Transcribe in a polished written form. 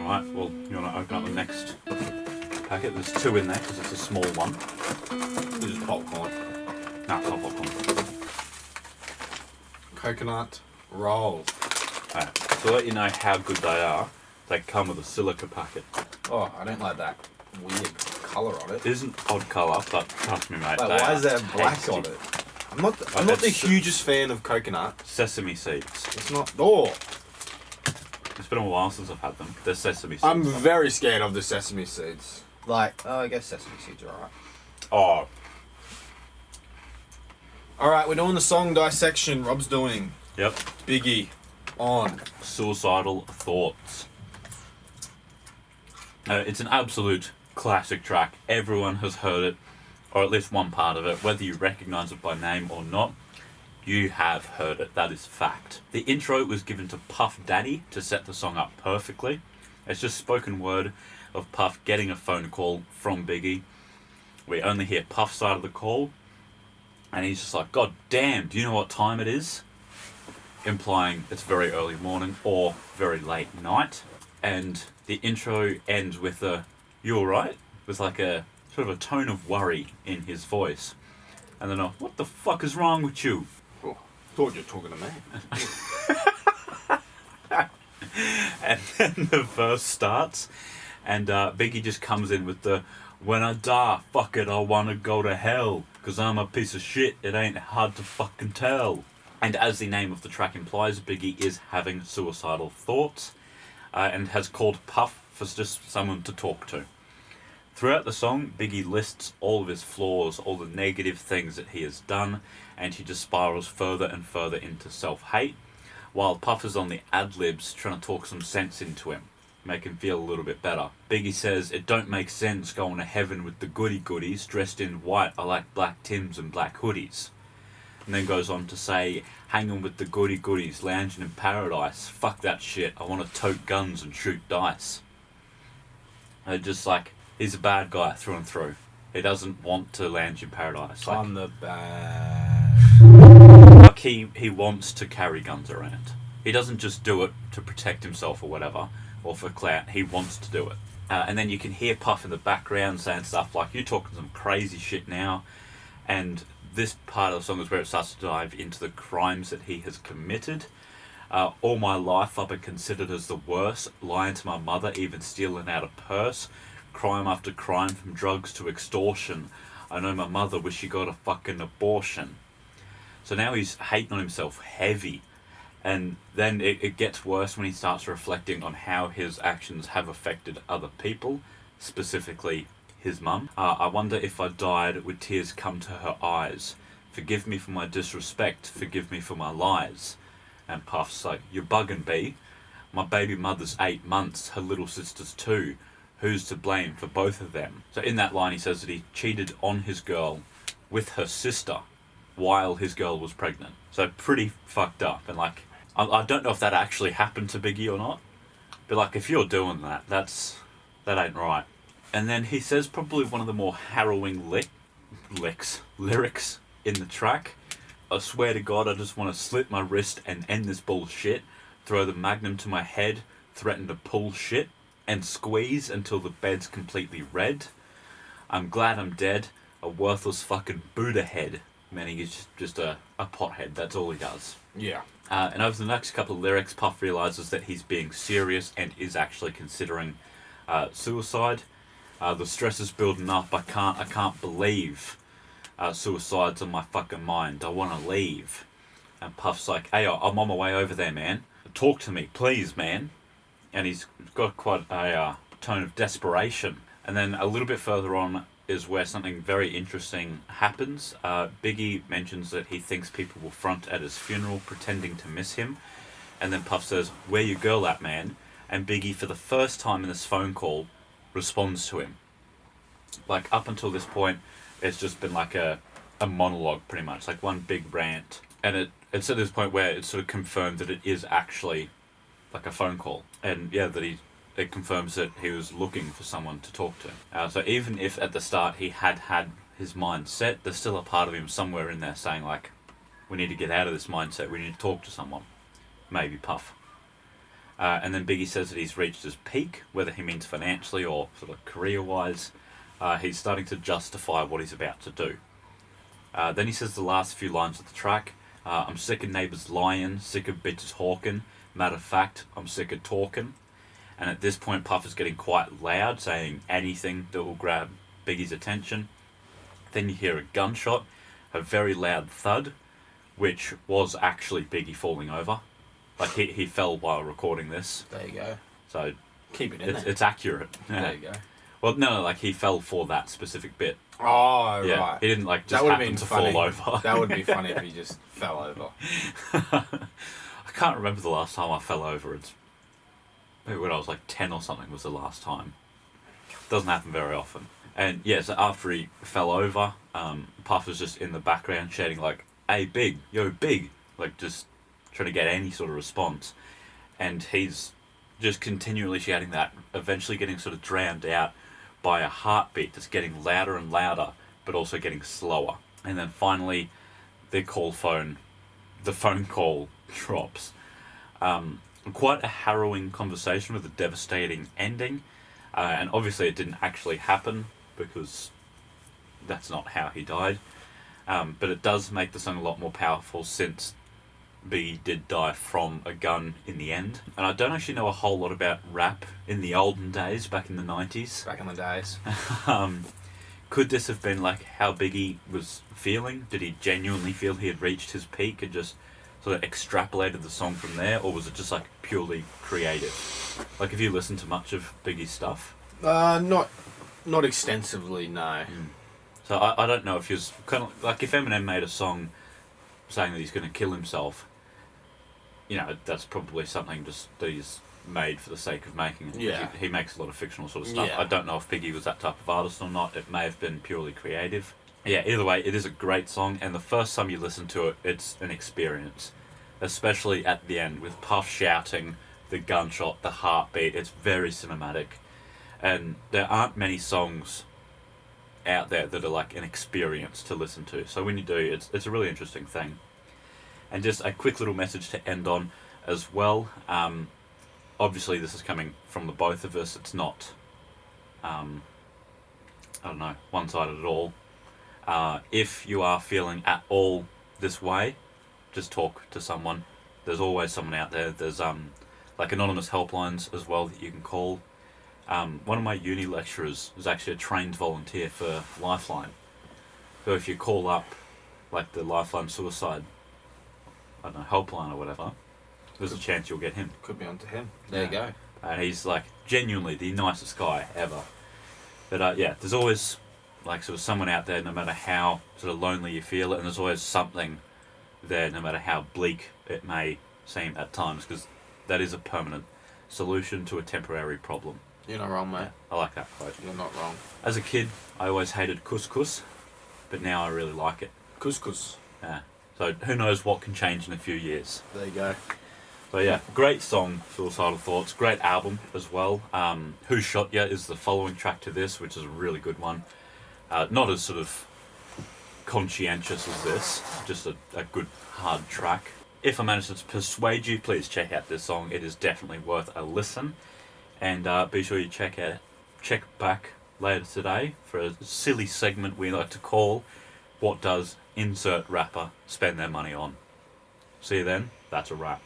Alright, well, you want to open up the next packet? There's 2 in there because it's a small one. This is popcorn. Nah, it's not popcorn. Coconut rolls. Alright, to let you know how good they are, they come with a silica packet. Oh, I don't like that weird colour on it. It isn't odd colour, but trust me, mate. Like, they why are is there black tasty. on it? I'm not the hugest fan of coconut. Sesame seeds. It's not. Oh, It's been a while since I've had them. They're sesame seeds. I'm very scared of the sesame seeds. Like, I guess sesame seeds are alright. Oh, Alright, we're doing the song Dissection. Rob's doing. yep. Biggie. On. Suicidal Thoughts. It's an absolute classic track. Everyone has heard it, or at least one part of it. Whether you recognise it by name or not, you have heard it. That is fact. The intro was given to Puff Daddy to set the song up perfectly. It's just spoken word of Puff getting a phone call from Biggie. We only hear Puff's side of the call, and he's just like, God damn, do you know what time it is? Implying it's very early morning or very late night. And the intro ends with a, you alright? With like a sort of a tone of worry in his voice. And then what the fuck is wrong with you? Oh, thought you were talking to me. And then the verse starts, and Biggie just comes in with the, when I die, fuck it, I wanna go to hell, 'cause I'm a piece of shit, it ain't hard to fucking tell. And as the name of the track implies, Biggie is having suicidal thoughts, and has called Puff for just someone to talk to. Throughout the song, Biggie lists all of his flaws, all the negative things that he has done, and he just spirals further and further into self-hate, while Puff is on the ad-libs trying to talk some sense into him, make him feel a little bit better. Biggie says, it don't make sense going to heaven with the goody-goodies, dressed in white, I like black Tims and black hoodies. And then goes on to say, hanging with the goody-goodies, lounging in paradise, fuck that shit, I want to tote guns and shoot dice. And just like, he's a bad guy through and through. He doesn't want to lounge in paradise. Like, On the bad. like he wants to carry guns around. He doesn't just do it to protect himself or whatever, or for clout. He wants to do it. And then you can hear Puff in the background saying stuff like, you're talking some crazy shit now. And this part of the song is where it starts to dive into the crimes that he has committed. All my life I've been considered as the worst, lying to my mother, even stealing out a purse, crime after crime from drugs to extortion. I know my mother wish she got a fucking abortion. So now he's hating on himself heavy. And then it gets worse when he starts reflecting on how his actions have affected other people, specifically his mum. I wonder if I died would tears come to her eyes. Forgive me for my disrespect, forgive me for my lies. And Puff's like, you're bugging, B. My baby mother's 8 months, her little sister's 2. Who's to blame for both of them? So in that line he says that he cheated on his girl with her sister while his girl was pregnant. So pretty fucked up. And like, I don't know if that actually happened to Biggie or not, but like, if you're doing that, that ain't right. And then he says probably one of the more harrowing lyrics in the track. I swear to God, I just want to slit my wrist and end this bullshit, throw the magnum to my head, threaten to pull shit, and squeeze until the bed's completely red. I'm glad I'm dead, a worthless fucking Buddha head. Meaning he's just a pothead, that's all he does. Yeah. And over the next couple of lyrics, Puff realises that he's being serious and is actually considering suicide. The stress is building up, I can't believe suicide's on my fucking mind, I want to leave. And Puff's like, hey, I'm on my way over there, man. Talk to me, please, man. And he's got quite a tone of desperation. And then a little bit further on is where something very interesting happens. Biggie mentions that he thinks people will front at his funeral pretending to miss him. And then Puff says, where your girl at, man? And Biggie, for the first time in this phone call, responds to him. Like, up until this point, it's just been like a monologue, pretty much. Like one big rant. And it's at this point where it's sort of confirmed that it is actually like a phone call. And yeah, that it confirms that he was looking for someone to talk to. So even if at the start he had his mind set, there's still a part of him somewhere in there saying like, we need to get out of this mindset, we need to talk to someone. Maybe Puff. And then Biggie says that he's reached his peak, whether he means financially or sort of career-wise. He's starting to justify what he's about to do. Then he says the last few lines of the track. I'm sick of neighbours lying, sick of bitches hawking. Matter of fact, I'm sick of talking. And at this point, Puff is getting quite loud, saying anything that will grab Biggie's attention. Then you hear a gunshot, a very loud thud, which was actually Biggie falling over. Like, he fell while recording this. There you go. So Keep it in there. it's accurate. Yeah. There you go. Well, no, like, he fell for that specific bit. Oh, Yeah, right. he didn't, like, just That would have happen been to funny. fall over. That would be funny if he just fell over. I can't remember the last time I fell over. It's maybe when I was like 10 or something was the last time. Doesn't happen very often. And yeah, so after he fell over, Puff was just in the background shouting like, "Hey, Big, yo, Big," like just trying to get any sort of response. And he's just continually shouting that, eventually getting sort of drowned out by a heartbeat that's getting louder and louder, but also getting slower. And then finally, the phone call drops. Quite a harrowing conversation with a devastating ending. And obviously it didn't actually happen because that's not how he died. But it does make the song a lot more powerful since Biggie did die from a gun in the end. And I don't actually know a whole lot about rap in the olden days, back in the 90s. Back in the days. Could this have been like how Biggie was feeling? Did he genuinely feel he had reached his peak and just sort of extrapolated the song from there? Or was it just like purely creative? Like, have you listened to much of Biggie's stuff? Not extensively, no. So I don't know if he was kind of like, if Eminem made a song saying that he's going to kill himself, you know, that's probably something just that he's made for the sake of making it. Yeah. He makes a lot of fictional sort of stuff. Yeah. I don't know if Biggie was that type of artist or not. It may have been purely creative. Yeah, either way, it is a great song, and the first time you listen to it, it's an experience. Especially at the end, with Puff shouting, the gunshot, the heartbeat. It's very cinematic. And there aren't many songs out there that are like an experience to listen to. So when you do, it's a really interesting thing. And just a quick little message to end on as well. Obviously, this is coming from the both of us. It's not, I don't know, one-sided at all. If you are feeling at all this way, just talk to someone. There's always someone out there. There's like anonymous helplines as well that you can call. One of my uni lecturers is actually a trained volunteer for Lifeline. So if you call up like the Lifeline suicide, I don't know, helpline or whatever, there's a chance you'll get him. Could be onto him. There you go. And he's like genuinely the nicest guy ever. But yeah, there's always like sort of someone out there, no matter how sort of lonely you feel, and there's always something there, no matter how bleak it may seem at times, because that is a permanent solution to a temporary problem. You're not wrong, mate. Yeah, I like that quote. You're not wrong. As a kid, I always hated couscous, but now I really like it. Couscous. Yeah. So who knows what can change in a few years. There you go. So yeah, great song, Suicidal Thoughts. Great album as well. Who Shot Ya is the following track to this, which is a really good one. Not as sort of conscientious as this, just a good hard track. If I managed to persuade you, please check out this song. It is definitely worth a listen. And be sure you check back later today for a silly segment we like to call "What Does Insert Rapper Spend Their Money On?" See you then. That's a wrap.